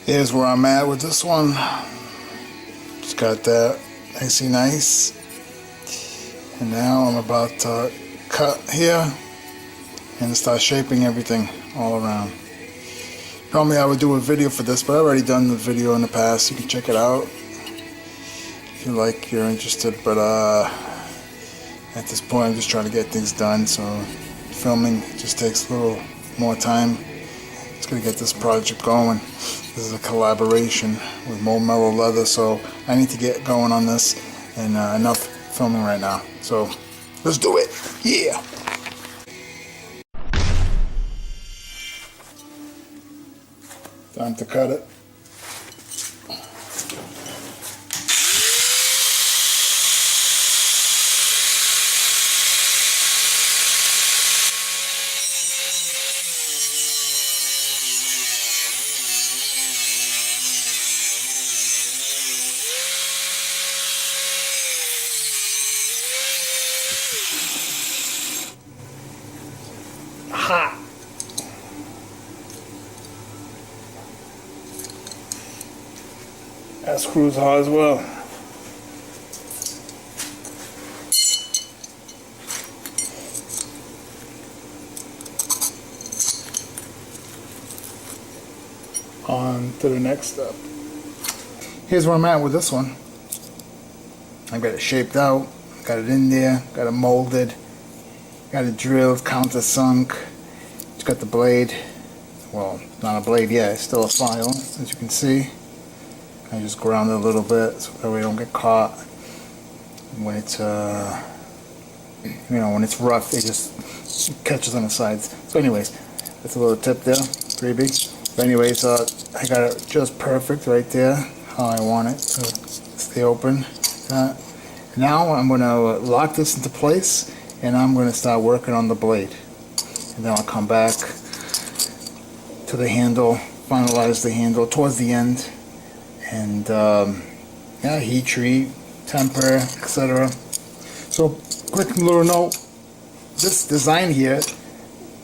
Here's where I'm at with this one. Just got that nicey nice. And now I'm about to cut here and start shaping everything all around. Normally I would do a video for this, but I've already done the video in the past. You can check it out if you're interested. But at this point I'm just trying to get things done, so filming just takes a little more time. Just gonna get this project going. This is a collaboration with Mo Mellow Leather, so I need to get going on this, and enough filming right now. So let's do it. Yeah. Time to cut it. Hot. That screws hard as well. On to the next step. Here's where I'm at with this one. I've got it shaped out, got it in there, got it molded, got it drilled, countersunk. It's got the blade. Well, not a blade yet, it's still a file, as you can see. I just ground it a little bit so that way I don't get caught. When it's when it's rough, it just catches on the sides. So anyways, that's a little tip there, freebie. But anyways, I got it just perfect right there, how I want it to stay open. Now I'm going to lock this into place, and I'm going to start working on the blade. And then I'll come back to the handle, finalize the handle towards the end, and yeah, heat treat, temper, etc. So quick little note, this design here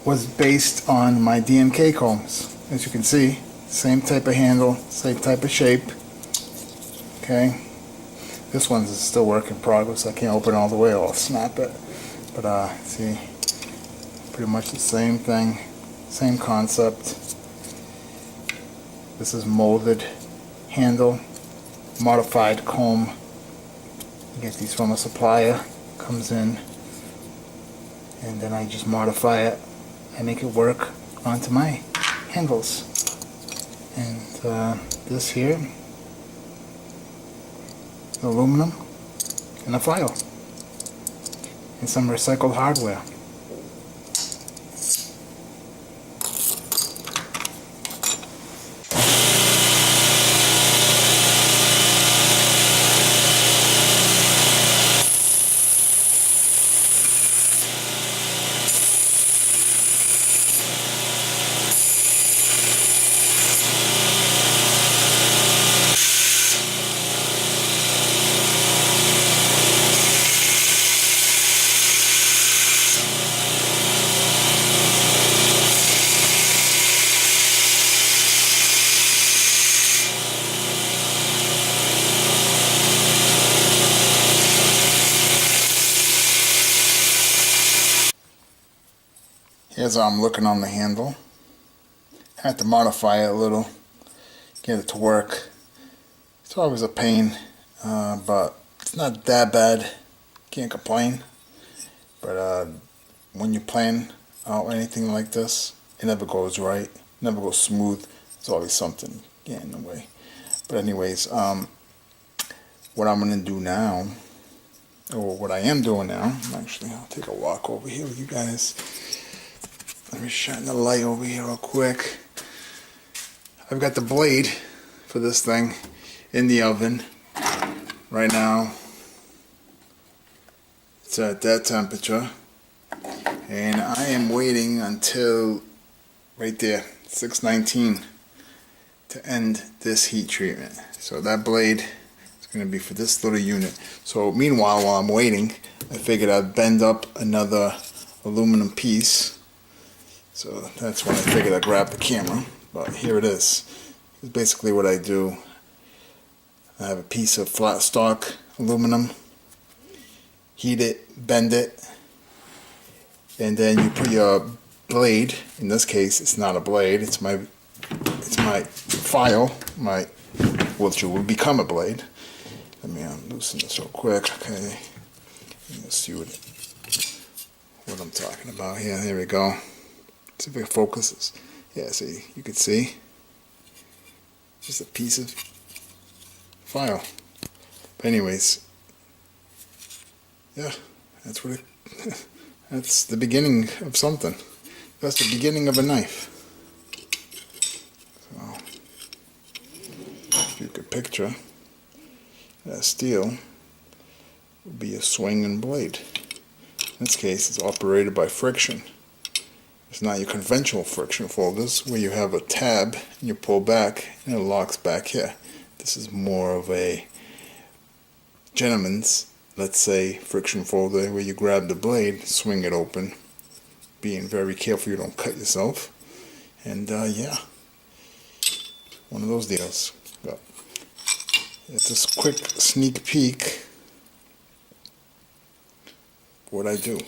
was based on my DMK combs. As you can see, same type of handle, same type of shape. Okay, this one's still work in progress. I can't open it all the way, I'll snap it. But see, pretty much the same thing, same concept. This is molded handle, modified comb. You get these from a supplier, comes in, and then I just modify it and make it work onto my handles. And this here, aluminum, and a file, and some recycled hardware. Here's how I'm looking on the handle. I had to modify it a little, get it to work. It's always a pain, but it's not that bad. Can't complain. But when you plan out anything like this, it never goes right, never goes smooth. There's always something getting in the way. But anyways, what I'm gonna do now, or what I am doing now, actually, I'll take a walk over here with you guys. Let me shine the light over here real quick. I've got the blade for this thing in the oven right now. It's at that temperature, and I am waiting until right there, 619, to end this heat treatment. So that blade is going to be for this little unit. So meanwhile, while I'm waiting, I figured I'd bend up another aluminum piece. So that's when I figured I'd grab the camera. But here it is. is basically what I do. I have a piece of flat stock aluminum, heat it, bend it, and then you put your blade. In this case, it's not a blade, it's my file, which will become a blade. Let me loosen this real quick. Okay, let's see what I'm talking about here. There we go. See if it focuses. Yeah, see, you can see just a piece of file. But anyways, yeah, that's what it. That's the beginning of something. That's the beginning of a knife. So, if you could picture that steel would be a swinging blade. In this case, it's operated by friction. It's not your conventional friction folders where you have a tab and you pull back and it locks back here. This is more of a gentleman's, let's say, friction folder where you grab the blade, swing it open, being very careful you don't cut yourself. And yeah, one of those deals. But it's a quick sneak peek of what I do.